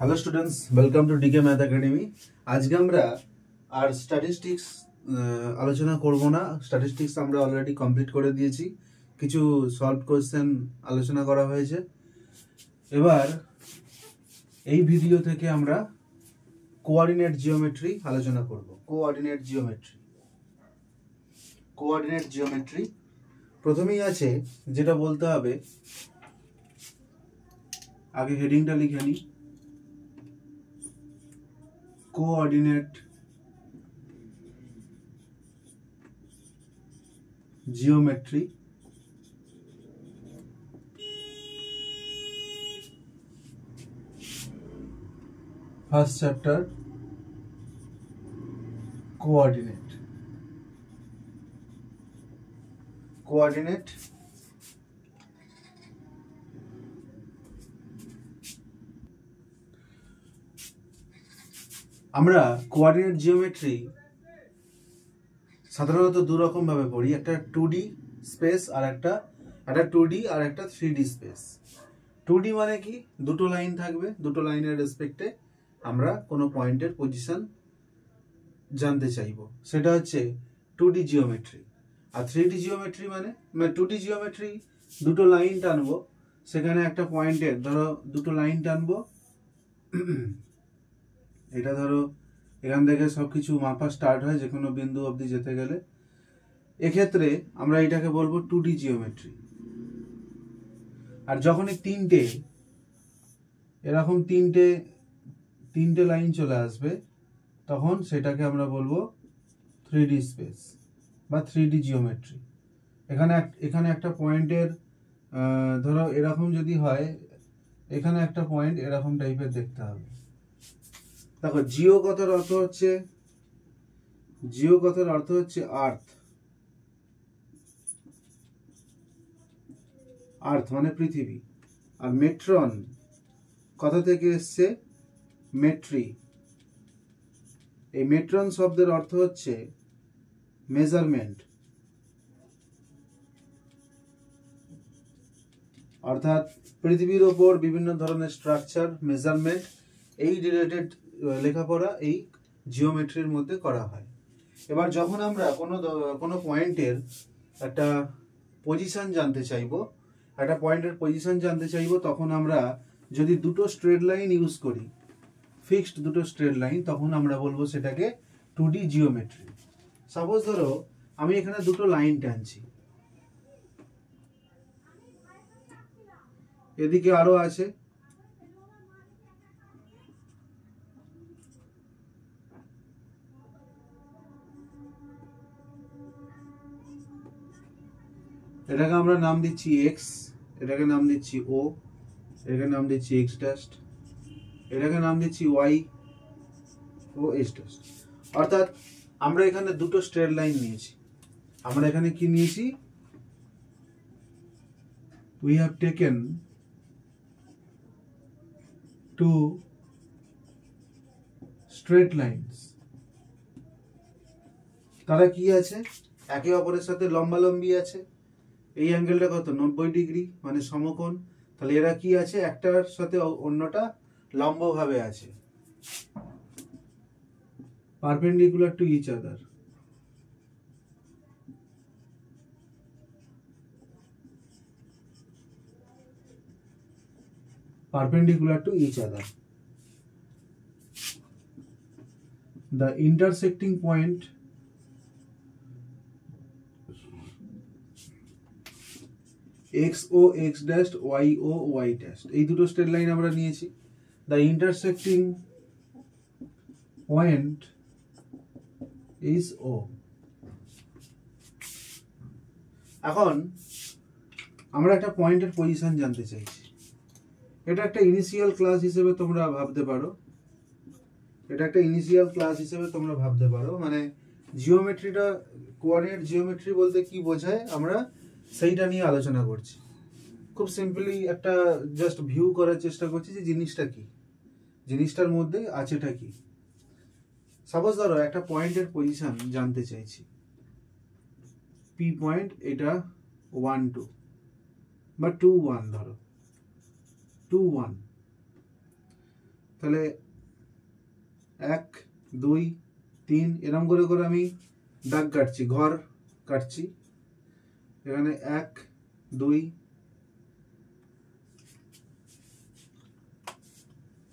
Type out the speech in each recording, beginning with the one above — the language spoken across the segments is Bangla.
Hello students, welcome to DK math academy. আজকে আমরা আর স্ট্যাটিস্টিক্স আলোচনা করব না। স্ট্যাটিস্টিক্স আমরা অলরেডি কমপ্লিট করে দিয়েছি, কিছু সলভ কোয়েশ্চেন আলোচনা করা হয়েছে। এবার এই ভিডিও থেকে আমরা কোঅর্ডিনেট জিওমেট্রি আলোচনা করব। কোঅর্ডিনেট জিওমেট্রি প্রথমেই আছে, যেটা বলতে হবে, আগে হেডিংটা লিখে নিই। Coordinate geometry first chapter, coordinate. আমরা কোঅর্ডিনেট জিওমেট্রি সাধারণত দু রকম ভাবে পড়ি, একটা 2D স্পেস আর একটা 2D আর একটা 3D স্পেস। 2D মানে কি, দুটো লাইন থাকবে, দুটো লাইনের রেসপেক্টে আমরা কোনো পয়েন্টের পজিশন জানতে চাইবো, সেটা হচ্ছে 2D জিওমেট্রি। আর 3D জিওমেট্রি মানে 2D জিওমেট্রি দুটো লাইন টানবো, সেখানে একটা পয়েন্টের ধরো দুটো লাইন টানবো, এটা ধরো এখান থেকে সবকিছু মাপা স্টার্ট হয় যে কোনো বিন্দু অবধি যেতে গেলে। এক্ষেত্রে আমরা এটাকে বলবো 2D জিওমেট্রি। আর যখনই এরকম তিনটে লাইন চলে আসবে, তখন সেটাকে আমরা বলবো 3D স্পেস বা 3D জিওমেট্রি। এখানে একটা পয়েন্টের ধরো এরকম যদি হয়, এখানে একটা পয়েন্ট এরকম টাইপের দেখতে হবে। দেখো, জিও কথার অর্থ হচ্ছে আর্থ মানে পৃথিবী। আর মেট্রন কথা থেকে এসছে মেট্রি। এই মেট্রন শব্দের অর্থ হচ্ছে মেজারমেন্ট, অর্থাৎ পৃথিবীর ওপর বিভিন্ন ধরনের স্ট্রাকচার, মেজারমেন্ট, এই রিলেটেড লেখাপড়া এই জিওমেট্রির মধ্যে করা হয়। এবার যখন আমরা কোনো পয়েন্টের একটা পজিশন জানতে চাইবো, তখন আমরা যদি দুটো স্ট্রেট লাইন ইউজ করি, ফিক্সড দুটো স্ট্রেট লাইন, তখন আমরা বলবো সেটাকে 2D জিওমেট্রি। সাপোজ ধরো আমি এখানে দুটো লাইন টানছি, এদিকে আরো আছে, এটাকে আমরা নাম দিচ্ছি এক্স, এটাকে নাম দিচ্ছি ও, এটাকে নাম দিচ্ছি এক্স ড্যাশ, এটাকে নাম দিচ্ছি ওয়াই ও এস ড্যাশ। অর্থাৎ আমরা এখানে দুটো স্ট্রেট লাইন নিয়েছি। আমরা এখানে কি নিয়েছি? we have taken two straight lines. তারা কি আছে? একে অপরের সাথে লম্বালম্বি আছে। এই অ্যাঙ্গেলটা কত? 90 ডিগ্রি, মানে সমকোণ। তাহলে এরা কি আছে? একটার সাথে অন্যটা লম্বভাবে আছে, perpendicular to each other. Perpendicular to each other. The intersecting point XO X dash YO Y dash, এই দুটো স্ট্রেট লাইন আমরা নিয়েছি। The intersecting point is O. এখন আমরা একটা পয়েন্টের পজিশন জানতে চাইছি। এটা একটা ইনিশিয়াল ক্লাস হিসেবে তোমরা ভাবতে পারো। মানে জিওমেট্রিটা, কোঅর্ডিনেট জিওমেট্রি বলতে কি বোঝায় আমরা সেইটা নিয়ে আলোচনা করছি। খুব সিম্পলি একটা জাস্ট ভিউ করার চেষ্টা করছি যে জিনিসটা কি, জিনিসটার মধ্যে আছেটা কি। সাপোজ ধরো একটা পয়েন্টের পজিশন জানতে চাইছি, পি পয়েন্ট, এটা 1 2 বা 2 1, ধরো 2 1। তাহলে 1 2 3 এরকম করে করে আমি দাগ কাটছি, ঘর কাটছি। এখানে 1 2,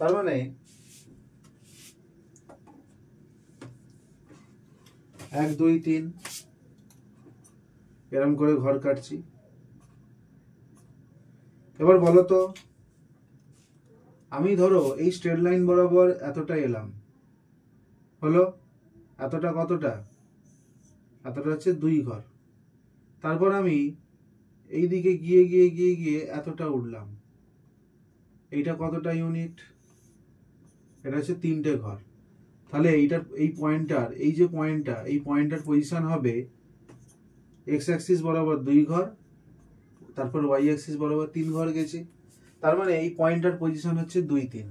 তার মানে 1 2 3 এরকম করে ঘর কাটছি। এবার বলো তো, আমি ধরো এই স্ট্রেট লাইন বরাবর এতটা এলাম, হলো এতটা, কতটা, এতটা হচ্ছে 2 ঘর। তারপর আমি এই দিকে গিয়ে গিয়ে গিয়ে গিয়ে এতটা উঠলাম, এইটা কতটা ইউনিট, এটা হচ্ছে 3টে ঘর। তাহলে এইটার এই পয়েন্টটার, এই যে পয়েন্টটা, এই পয়েন্টটার পজিশন হবে এক্স অ্যাক্সিস বরাবর 2 ঘর, তারপর ওয়াই অ্যাক্সিস বরাবর 3 ঘর গেছে। তার মানে এই পয়েন্টটার পজিশন হচ্ছে 2 3,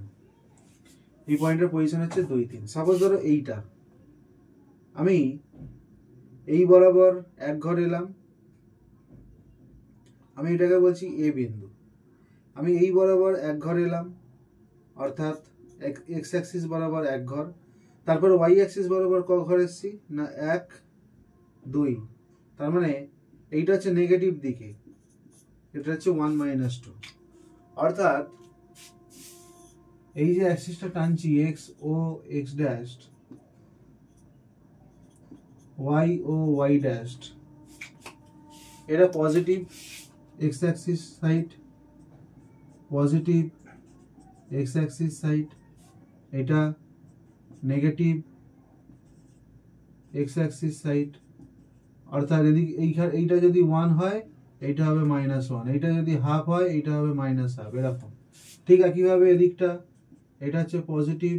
এই পয়েন্টের পজিশন হচ্ছে 2 3। সাপোজ ধরো এইটা, আমি এই বরাবর 1 ঘর এলাম, আমি এটাকে বলছি এ বিন্দু। আমি এই বরাবর 1 ঘর এলাম, অর্থাৎ এক্স অ্যাক্সিস বরাবর 1 ঘর। তারপর ওয়াই অ্যাক্সিস বরাবর ক ঘর এসেছি না 1 2, তার মানে এইটা হচ্ছে নেগেটিভ দিকে, এটা হচ্ছে 1 - 2। অর্থাৎ এই যে অ্যাক্সিসটা টানছি এক্স ও এক্স ড্যাশ, ওয়াই ও ওয়াই ড্যাশ, এটা positive x Axis side, positive x Axis side, এটা নেগেটিভ এক্স অ্যাক্সিস সাইড। অর্থাৎ এদিকে এইটা যদি 1 হয় এইটা হবে -1, এইটা যদি হাফ হয় এইটা হবে -1/2, এরকম। ঠিক একইভাবে এদিকটা, এটা হচ্ছে পজিটিভ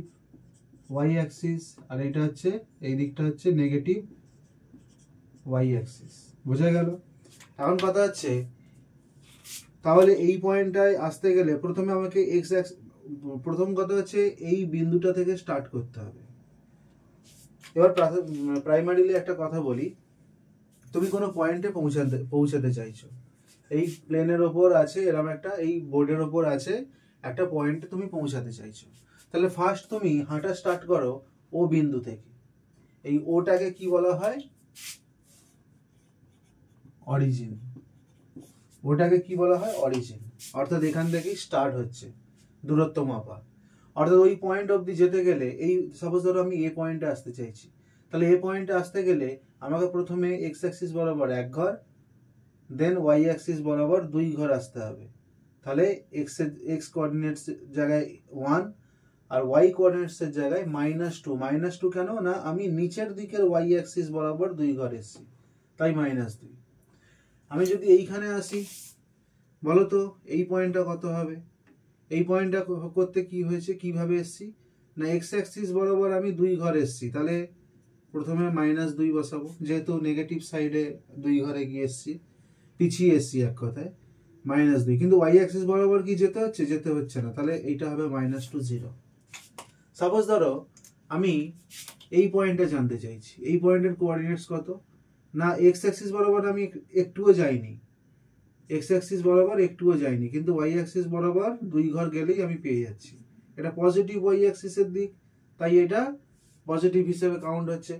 ওয়াই অ্যাক্সিস, আর এটা হচ্ছে এই দিকটা হচ্ছে নেগেটিভ ওয়াই অ্যাক্সিস। বোঝা গেল? এখন কথা হচ্ছে, তাহলে এই পয়েন্টটায় আসতে গেলে প্রথমে আমাকে প্রথম কথা হচ্ছে এই বিন্দুটা থেকে স্টার্ট করতে হবে। এবার প্রাইমারিলি একটা কথা বলি, তুমি কোনো পয়েন্টে পৌঁছাতে চাইছো, এই প্লেনের ওপর আছে এরকম একটা, এই বোর্ডের ওপর আছে একটা পয়েন্টে তুমি পৌঁছাতে চাইছো। তাহলে ফার্স্ট তুমি হাঁটা স্টার্ট করো ও বিন্দু থেকে। এই ওটাকে কি বলা হয়? অরিজিন। ওটাকে কি বলা হয়? অরিজিন। অর্থাৎ এখান থেকেই স্টার্ট হচ্ছে দূরত্ব মাপা। অর্থাৎ ওই পয়েন্ট অবধি যেতে গেলে, এই সাপোজ ধরো আমি এ পয়েন্টে আসতে চাইছি, তাহলে এ পয়েন্টে আসতে গেলে আমাকে প্রথমে এক্স অ্যাক্সিস বরাবর 1 ঘর, দেন ওয়াই অ্যাক্সিস বরাবর 2 ঘর আসতে হবে। তাহলে এক্স কোঅর্ডিনেটস জায়গায় 1 আর ওয়াই কোঅর্ডিনেটসের জায়গায় -2। -2 কেন না, আমি নিচের দিকের ওয়াই অ্যাক্সিস বরাবর 2 ঘর এসেছি, তাই -2। আমি যদি এইখানে আসি, বলো তো এই পয়েন্টটা কত হবে? এই পয়েন্টটা করতে কি হয়েছে, কিভাবে এসেছি না, এক্স অ্যাক্সিস বরাবর আমি 2 ঘর এসেছি, তাহলে প্রথমে -2 বসাবো, যেহেতু নেগেটিভ সাইডে 2 ঘরে গিয়ে এসেছি, পিছিয়ে এসেছি এক কথায়, -2। কিন্তু ওয়াই অ্যাক্সিস বরাবর কি যেতে হচ্ছে? যেতে হচ্ছে না, তাহলে এইটা হবে -2 0। সাপোজ ধরো আমি এই পয়েন্টটা জানতে চাইছি, এই পয়েন্টের কোঅর্ডিনেটস কত না, এক্স অ্যাক্সিস বরাবর আমি একটুও যাইনি, এক্স অ্যাক্সিস বরাবর একটুও যাইনি, কিন্তু ওয়াই অ্যাক্সিস বরাবর 2 ঘর গেলেই আমি পেয়ে যাচ্ছি। এটা পজিটিভ ওয়াই অ্যাক্সিসের দিক, তাই এটা পজিটিভ হিসেবে কাউন্ট হচ্ছে।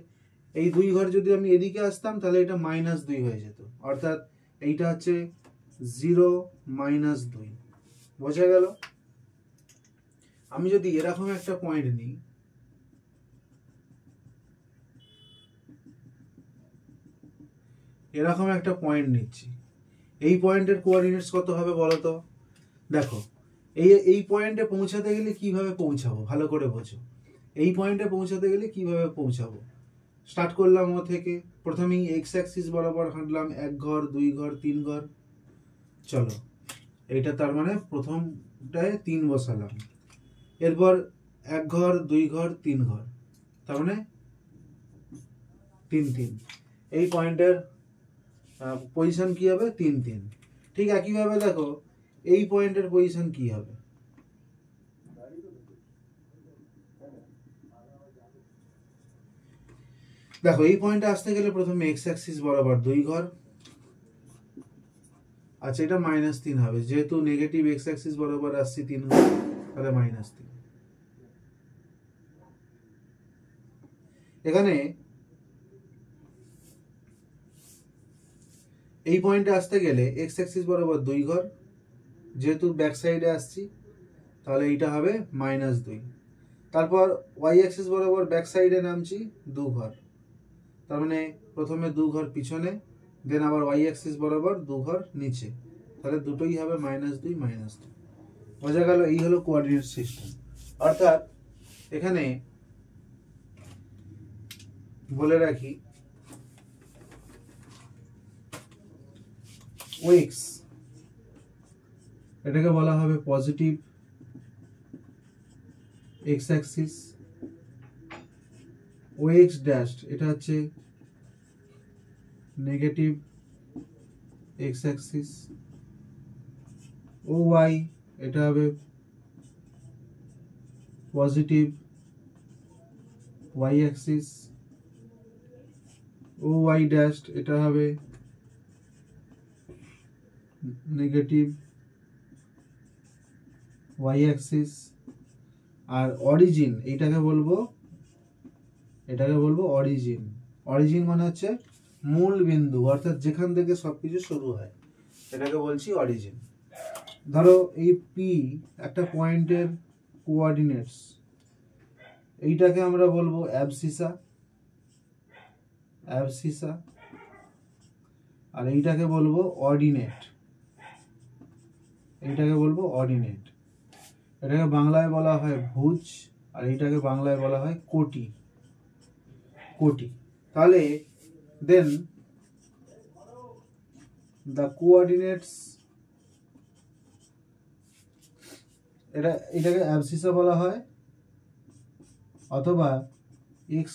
এই 2 ঘর যদি আমি এদিকে আসতাম তাহলে এটা -2 হয়ে যেত, অর্থাৎ এইটা হচ্ছে 0 -2। বোঝা গেল? আমি যদি এরকম একটা পয়েন্ট নিই, এরকম একটা পয়েন্ট নিচ্ছি, এই পয়েন্টের কোঅর্ডিনেটস কত হবে বলো তো? দেখো এই পয়েন্টে পৌঁছাতে গেলে কিভাবে পৌঁছাবো, ভালো করে বোঝো। এই পয়েন্টে পৌঁছাতে গেলে কিভাবে পৌঁছাবো? স্টার্ট করলাম ও থেকে, প্রথমেই এক্স অ্যাক্সিস বরাবর হাঁটলাম 1 ঘর 2 ঘর 3 ঘর, চলো এইটা তার মানে প্রথমটায় 3 বসালাম, এরপর 1 ঘর 2 ঘর 3 ঘর, তার মানে 3 3। এই পয়েন্টের পজিশন কি হবে? 3 3। ঠিক একইভাবে দেখো এই পয়েন্টের পজিশন কি হবে? দেখো এই পয়েন্টে আসতে গেলে প্রথমে এক্স অ্যাক্সিস বরাবর 2 ঘর, আচ্ছা এটা -3 হবে, যেহেতু নেগেটিভ এক্স অ্যাক্সিস বরাবর আসছি 3 ঘর, তাহলে -3। এখানে এই পয়েন্টে আসতে গেলে এক্স অ্যাক্সিস বরাবর 2 ঘর, যেহেতু ব্যাক সাইডে আসছি তাহলে এইটা হবে -2। তারপর ওয়াই অ্যাক্সিস বরাবর ব্যাক সাইডে নামছি 2 ঘর, তার মানে প্রথমে 2 ঘর পিছনে, দেন আবার ওয়াই অ্যাক্সিস বরাবর 2 ঘর নিচে, তাহলে দুটোই হবে -2 -2। বোঝা গেল? এই হলো কোঅর্ডিনেট সিস্টেম। অর্থাৎ এখানে বলে রাখি ওএক্স এটাকে বলা হবে positive x Axis, OX dash এটা হচ্ছে নেগেটিভ এক্স অ্যাক্সিস, ও ওয়াই এটা হবে পজিটিভ ওয়াই অ্যাক্সিস, ও ওয়াই ড্যাশ এটা হবে নেগেটিভ ওয়াই অ্যাক্সিস। আর অরিজিন এটাকে বলবো অরিজিন। অরিজিন মানে হচ্ছে মূল বিন্দু, অর্থাৎ যেখান থেকে সবকিছু শুরু হয়, এটাকে বলছি অরিজিন। ধরো এই পি একটা পয়েন্টের কোঅর্ডিনেটস, এইটাকে আমরা বলবো অ্যাবসিসা, আর এইটাকে বলবো অর্ডিনেট, এটাকে বাংলায় বলা হয় ভুজ, আর এইটাকে বাংলায় বলা হয় কোটি। তাহলে দেন the coordinates, এটাকে অ্যাবসিসা বলা হয়, অথবা x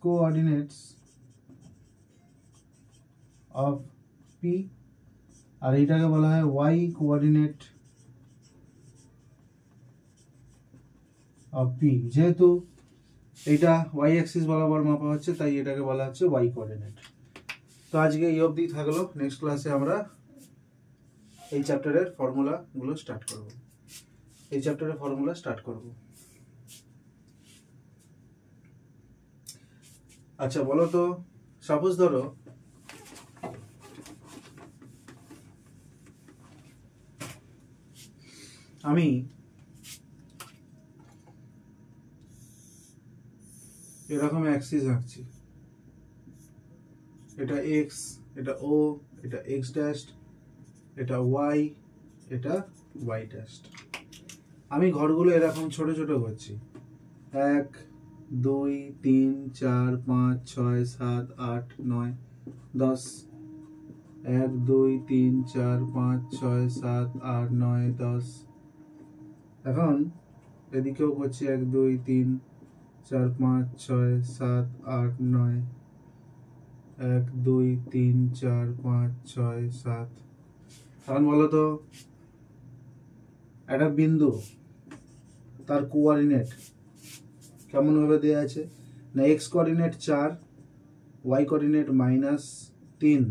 coordinates of p, আর এইটাকে বলা হয় y coordinate of p। যেহেতু এটা y অ্যাক্সিস বরাবর মাপা হচ্ছে তাই এটাকে বলা হচ্ছে y কোঅর্ডিনেট। তো আজকে এই অবধি থাকলো। নেক্সট ক্লাসে আমরা এই চ্যাপ্টারের ফর্মুলাগুলো স্টার্ট করব। আচ্ছা বলো তো, সাপোজ ধরো আমি এরকম অ্যাক্সিস আঁকছি, এটা এক্স, এটা ও, এটা এক্স ড্যাশ, এটা ওয়াই, এটা ওয়াই ড্যাশ। আমি ঘরগুলো এরকম ছোট ছোট করছি, 1 2 3 4 5 6 7 8 9 10, 1 2 3 4 5 6 7 8 9 10। এখন এদিকেও করছি 1 2 3 4 5 6 7 8 9, 1 2 3 4 5 6 7। এখন বলো তো একটা বিন্দু তার কোঅর্ডিনেট কেমন ভাবে দেওয়া আছে না, এক্স কোঅর্ডিনেট 4, ওয়াই কোঅর্ডিনেট -3।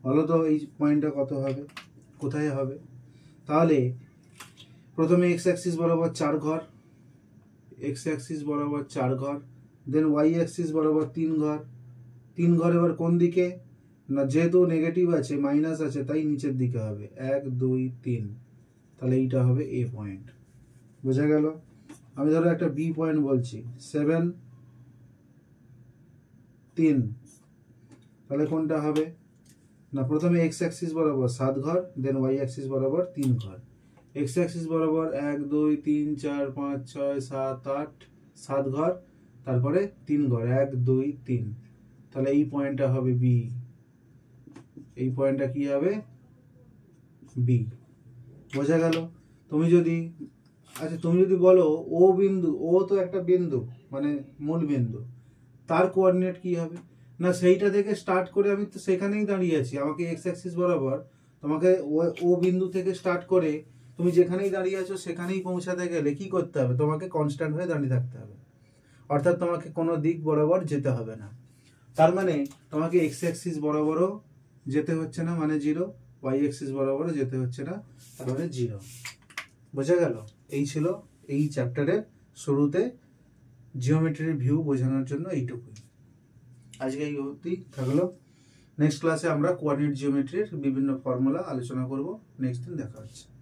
বলো তো এই পয়েন্টটা কত হবে, কোথায় হবে? তাহলে প্রথমে এক্স অ্যাক্সিস বরাবর 4 ঘর, দেন ওয়াই অ্যাক্সিস বরাবর 3 ঘর। 3 ঘর এবার কোন দিকে না, যেহেতু নেগেটিভ আছে মাইনাস আছে তাই নিচের দিকে হবে, 1 2 3। তাহলে এইটা হবে এ পয়েন্ট। বোঝা গেল? আমি ধরো একটা বি পয়েন্ট বলছি 7 3, তাহলে কোনটা হবে না, প্রথমে এক্স অ্যাক্সিস বরাবর 7 ঘর, দেন ওয়াই অ্যাক্সিস বরাবর 3 ঘর। এক্স অ্যাক্সিস বরাবর 1 2 3 4 5 6 7 8, 7 ঘর, তারপরে 3 ঘর, 1 2 3। তাহলে এই পয়েন্টটা হবে বি, এই পয়েন্টটা কি হবে বি। বোঝা গেল? তুমি যদি বলো ও বিন্দু, ও তো একটা বিন্দু মানে মূল বিন্দু, তার কোঅর্ডিনেট কি হবে না, সেইটা থেকে স্টার্ট করে আমি তো সেখানেই দাঁড়িয়ে আছি, আমাকে এক্স অ্যাক্সিস বরাবর তোমাকে ও বিন্দু থেকে স্টার্ট করে তুমি যেখানেই দাঁড়িয়ে আছো সেখানেই পৌঁছাতে গেলে কি করতে হবে, তোমাকে কনস্ট্যান্ট হয়ে দাঁড়িয়ে থাকতে হবে, অর্থাৎ তোমাকে কোনো দিক বরাবর যেতে হবে না। তার মানে তোমাকে এক্স অ্যাক্সিস বরাবরও যেতে হচ্ছে না মানে 0, ওয়াই অ্যাক্সিস বরাবরও যেতে হচ্ছে না তার মানে 0। বোঝা গেল? এই ছিল এই চ্যাপ্টারের শুরুতে জিওমেট্রির ভিউ বোঝানোর জন্য এইটুকুই। আজকে এই অবধি থাকলো। নেক্সট ক্লাসে আমরা কোঅর্ডিনেট জিওমেট্রির বিভিন্ন ফর্মুলা আলোচনা করব। নেক্সট দিন দেখা হচ্ছে।